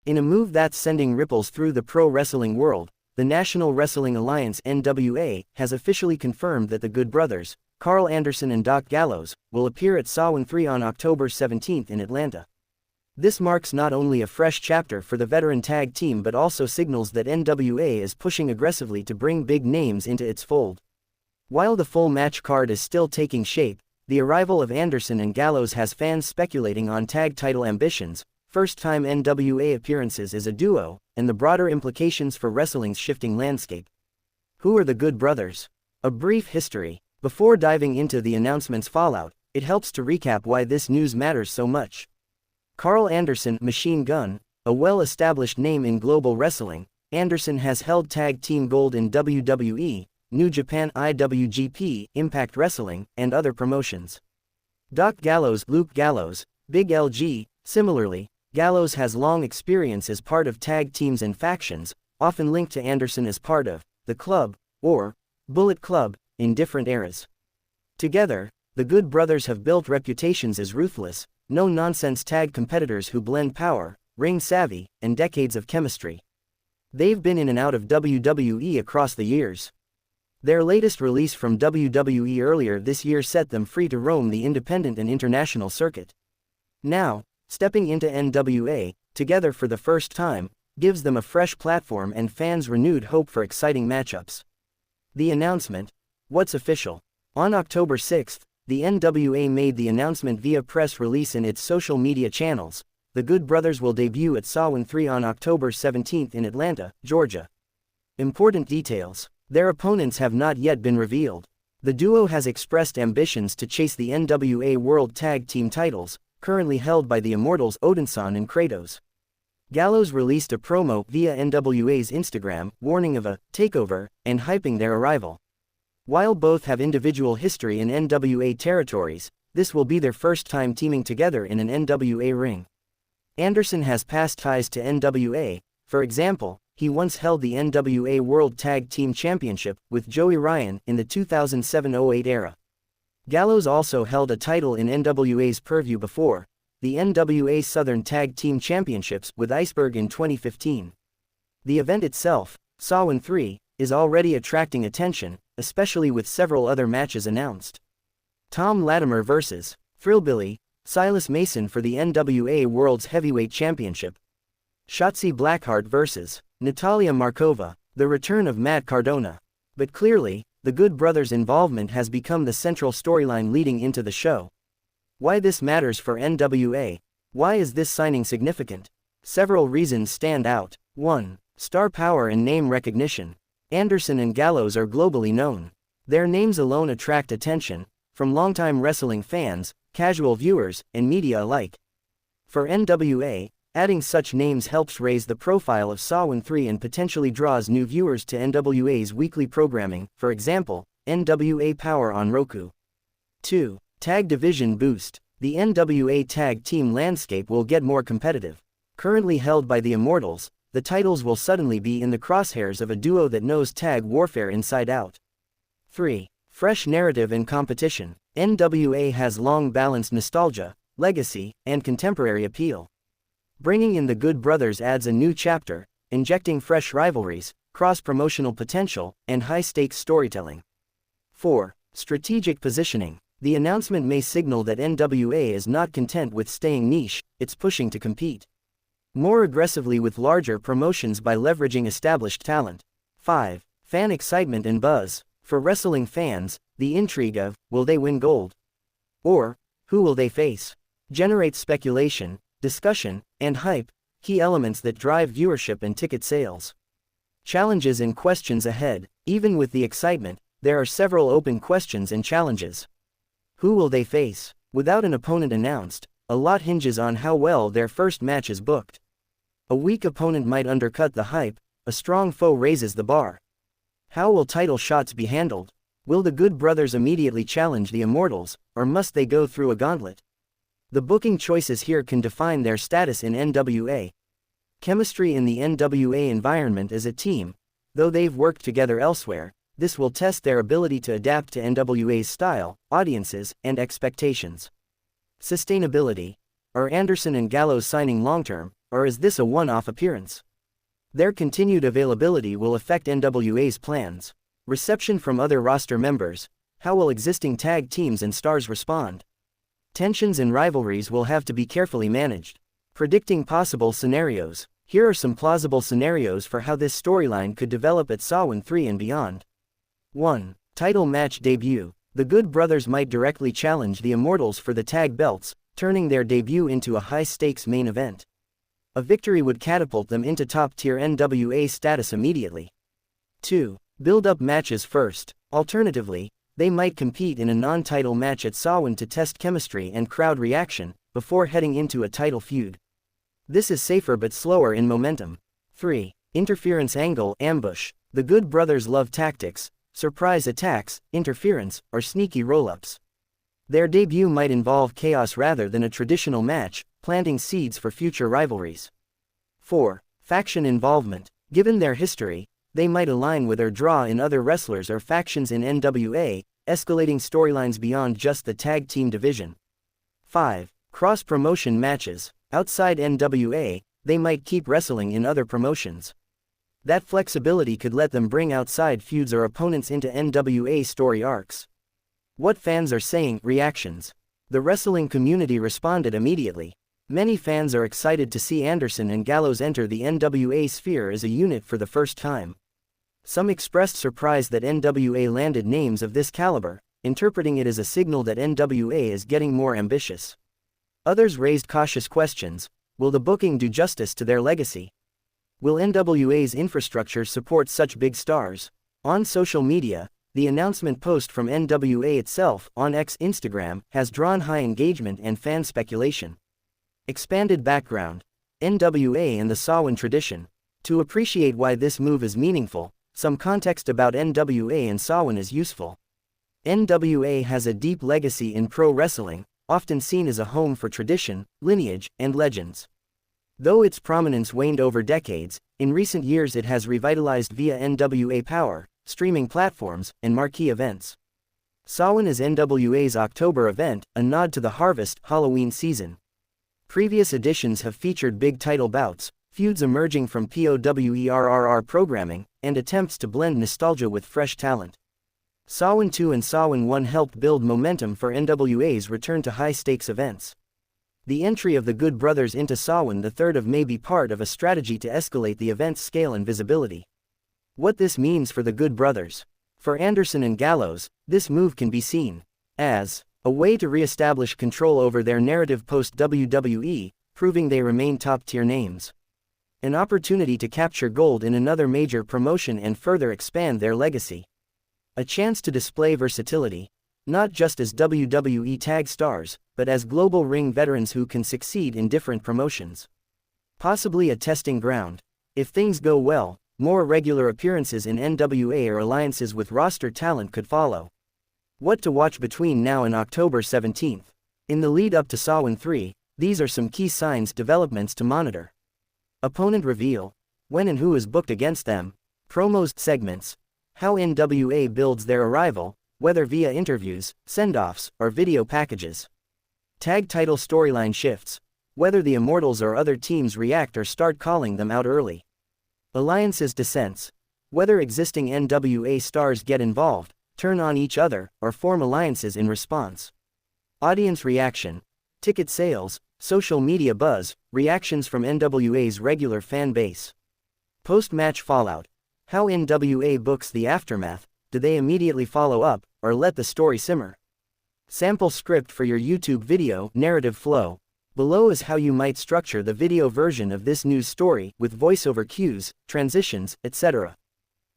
In a move that's sending ripples through the pro wrestling world, the National Wrestling Alliance (NWA) has officially confirmed that the Good Brothers, Karl Anderson and Doc Gallows, will appear at Samhain 3 on October 17 in Atlanta. This marks not only a fresh chapter for the veteran tag team but also signals that NWA is pushing aggressively to bring big names into its fold. While the full match card is still taking shape, the arrival of Anderson and Gallows has fans speculating on tag title ambitions, first-time NWA appearances as a duo, and the broader implications for wrestling's shifting landscape. Who are the Good Brothers? A brief history. Before diving into the announcement's fallout, it helps to recap why this news matters so much. Karl Anderson, Machine Gun, a well-established name in global wrestling, Anderson has held tag team gold in WWE, New Japan IWGP, Impact Wrestling, and other promotions. Doc Gallows, Luke Gallows, Big LG, similarly, Gallows has long experience as part of tag teams and factions, often linked to Anderson as part of The Club, or Bullet Club, in different eras. Together, the Good Brothers have built reputations as ruthless, no-nonsense tag competitors who blend power, ring savvy, and decades of chemistry. They've been in and out of WWE across the years. Their latest release from WWE earlier this year set them free to roam the independent and international circuit. Now, stepping into NWA, together for the first time, gives them a fresh platform and fans renewed hope for exciting matchups. The announcement. What's official? On October 6, the NWA made the announcement via press release in its social media channels. The Good Brothers will debut at Samhain 3 on October 17 in Atlanta, Georgia. Important details. Their opponents have not yet been revealed. The duo has expressed ambitions to chase the NWA World Tag Team titles, currently held by the Immortals Odinson and Kratos. Gallows released a promo via NWA's Instagram, warning of a takeover and hyping their arrival. While both have individual history in NWA territories, this will be their first time teaming together in an NWA ring. Anderson has past ties to NWA. For example, he once held the NWA World Tag Team Championship with Joey Ryan in the 2007-08 era. Gallows also held a title in NWA's purview before, the NWA Southern Tag Team Championships with Iceberg in 2015. The event itself, Samhain 3, is already attracting attention, especially with several other matches announced. Tom Latimer vs. Thrillbilly, Silas Mason for the NWA World's Heavyweight Championship. Shotzi Blackheart vs. Natalia Markova, the return of Matt Cardona. But clearly, the Good Brothers' involvement has become the central storyline leading into the show. Why this matters for NWA? Why is this signing significant? Several reasons stand out. 1. Star power and name recognition. Anderson and Gallows are globally known. Their names alone attract attention, from longtime wrestling fans, casual viewers, and media alike. For NWA, adding such names helps raise the profile of Samhain 3 and potentially draws new viewers to NWA's weekly programming, for example, NWA Power on Roku. 2. Tag division boost. The NWA tag team landscape will get more competitive. Currently held by the Immortals, the titles will suddenly be in the crosshairs of a duo that knows tag warfare inside out. 3. Fresh narrative and competition. NWA has long balanced nostalgia, legacy, and contemporary appeal. Bringing in the Good Brothers adds a new chapter, injecting fresh rivalries, cross-promotional potential, and high-stakes storytelling. 4. Strategic positioning. The announcement may signal that NWA is not content with staying niche, it's pushing to compete more aggressively with larger promotions by leveraging established talent. 5. Fan excitement and buzz. For wrestling fans, the intrigue of, will they win gold? Or, who will they face? Generates speculation, discussion, and hype, key elements that drive viewership and ticket sales. Challenges and questions ahead. Even with the excitement, there are several open questions and challenges. Who will they face? Without an opponent announced, a lot hinges on how well their first match is booked. A weak opponent might undercut the hype, a strong foe raises the bar. How will title shots be handled? Will the Good Brothers immediately challenge the Immortals, or must they go through a gauntlet? The booking choices here can define their status in NWA. Chemistry in the NWA environment as a team. Though they've worked together elsewhere, this will test their ability to adapt to NWA's style, audiences, and expectations. Sustainability. Are Anderson and Gallows signing long-term, or is this a one-off appearance? Their continued availability will affect NWA's plans. Reception from other roster members. How will existing tag teams and stars respond? Tensions and rivalries will have to be carefully managed. Predicting possible scenarios. Here are some plausible scenarios for how this storyline could develop at Samhain 3 and beyond. 1. Title match debut. The Good Brothers might directly challenge the Immortals for the tag belts, turning their debut into a high-stakes main event. A victory would catapult them into top-tier NWA status immediately. 2. Build-up matches first. Alternatively, they might compete in a non-title match at Samhain to test chemistry and crowd reaction, before heading into a title feud. This is safer but slower in momentum. 3. Interference angle ambush. The Good Brothers love tactics, surprise attacks, interference, or sneaky roll-ups. Their debut might involve chaos rather than a traditional match, planting seeds for future rivalries. 4. Faction involvement. Given their history, they might align with or draw in other wrestlers or factions in NWA, escalating storylines beyond just the tag team division. 5. Cross-promotion matches. Outside NWA, they might keep wrestling in other promotions. That flexibility could let them bring outside feuds or opponents into NWA story arcs. What fans are saying. Reactions. The wrestling community responded immediately. Many fans are excited to see Anderson and Gallows enter the NWA sphere as a unit for the first time. Some expressed surprise that NWA landed names of this caliber, interpreting it as a signal that NWA is getting more ambitious. Others raised cautious questions. Will the booking do justice to their legacy? Will NWA's infrastructure support such big stars? On social media, the announcement post from NWA itself on Instagram has drawn high engagement and fan speculation. Expanded background. NWA and the Samhain tradition. To appreciate why this move is meaningful, some context about NWA and Samhain is useful. NWA has a deep legacy in pro wrestling, often seen as a home for tradition, lineage, and legends. Though its prominence waned over decades, in recent years it has revitalized via NWA Power, streaming platforms, and marquee events. Samhain is NWA's October event, a nod to the Harvest Halloween season. Previous editions have featured big title bouts, feuds emerging from POWERRR programming, and attempts to blend nostalgia with fresh talent. Samhain 2 and Samhain 1 helped build momentum for NWA's return to high-stakes events. The entry of the Good Brothers into Samhain the 3rd of May be part of a strategy to escalate the event's scale and visibility. What this means for the Good Brothers. For Anderson and Gallows, this move can be seen as a way to re-establish control over their narrative post-WWE, proving they remain top-tier names. An opportunity to capture gold in another major promotion and further expand their legacy. A chance to display versatility, not just as WWE tag stars, but as global ring veterans who can succeed in different promotions. Possibly a testing ground. If things go well, more regular appearances in NWA or alliances with roster talent could follow. What to watch between now and October 17th. In the lead up to Samhain 3, these are some key signs developments to monitor. Opponent reveal. When and who is booked against them. Promos segments. How NWA builds their arrival, whether via interviews, send-offs, or video packages. Tag title storyline shifts. Whether the Immortals or other teams react or start calling them out early. Alliances descents. Whether existing NWA stars get involved, turn on each other, or form alliances in response. Audience reaction. Ticket sales, social media buzz, reactions from NWA's regular fan base. Post-match fallout. How NWA books the aftermath. Do they immediately follow up, or let the story simmer? Sample script for your YouTube video. Narrative flow. Below is how you might structure the video version of this news story, with voiceover cues, transitions, etc.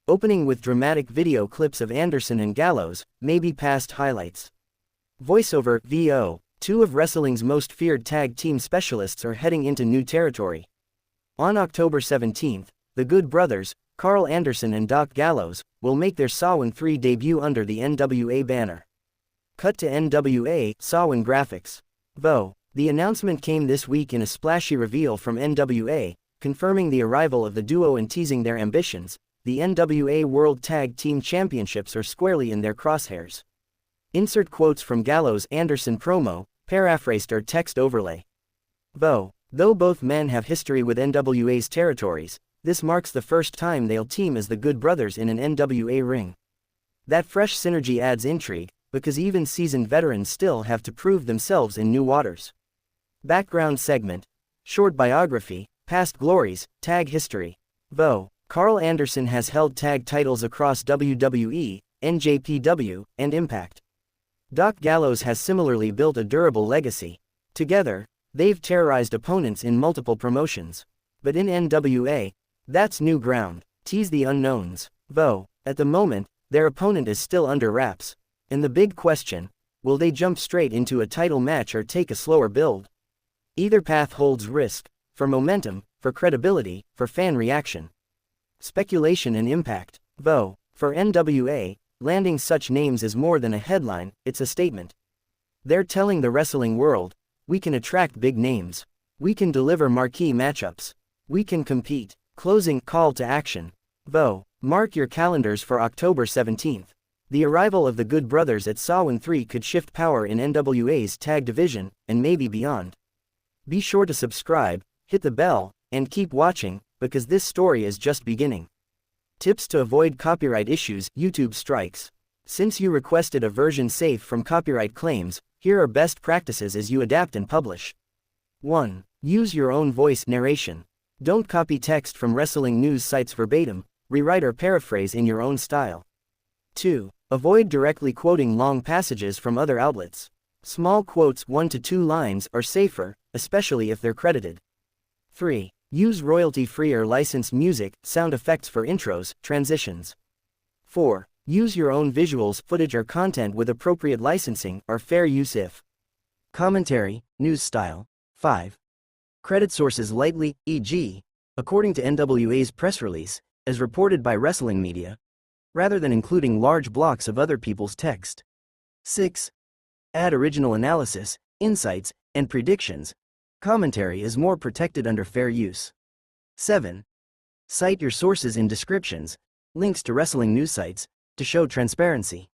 Opening with dramatic video clips of Anderson and Gallows, maybe past highlights. Voiceover, VO. Two of wrestling's most feared tag team specialists are heading into new territory. On October 17th, the Good Brothers, Karl Anderson and Doc Gallows, will make their Samhain 3 debut under the NWA banner. Cut to NWA, Samhain graphics. VO. The announcement came this week in a splashy reveal from NWA, confirming the arrival of the duo and teasing their ambitions. The NWA World Tag Team Championships are squarely in their crosshairs. Insert quotes from Gallows Anderson promo, paraphrased or text overlay. VO. Though both men have history with NWA's territories, this marks the first time they'll team as the Good Brothers in an NWA ring. That fresh synergy adds intrigue, because even seasoned veterans still have to prove themselves in new waters. Background segment. Short biography, past glories, tag history. Though Karl Anderson has held tag titles across WWE, NJPW, and Impact. Doc Gallows has similarly built a durable legacy. Together, they've terrorized opponents in multiple promotions. But in NWA, that's new ground. Tease the unknowns. Though, at the moment, their opponent is still under wraps. And the big question, will they jump straight into a title match or take a slower build? Either path holds risk, for momentum, for credibility, for fan reaction. Speculation and impact. Though, for NWA, landing such names is more than a headline, it's a statement. They're telling the wrestling world, we can attract big names. We can deliver marquee matchups. We can compete. Closing call to action. Though, mark your calendars for October 17th. The arrival of the Good Brothers at Samhain 3 could shift power in NWA's tag division, and maybe beyond. Be sure to subscribe, hit the bell, and keep watching, because this story is just beginning. Tips to avoid copyright issues, YouTube strikes. Since you requested a version safe from copyright claims, here are best practices as you adapt and publish. 1. Use your own voice narration. Don't copy text from wrestling news sites verbatim, rewrite or paraphrase in your own style. 2. Avoid directly quoting long passages from other outlets. Small quotes 1 to 2 lines are safer, especially if they're credited. 3. Use royalty-free or licensed music, sound effects for intros, transitions. 4. Use your own visuals, footage or content with appropriate licensing or fair use if. Commentary, news style. 5. Credit sources lightly, e.g., according to NWA's press release, as reported by wrestling media, rather than including large blocks of other people's text. 6. Add original analysis, insights, and predictions. Commentary is more protected under fair use. 7. Cite your sources in descriptions, links to wrestling news sites, to show transparency.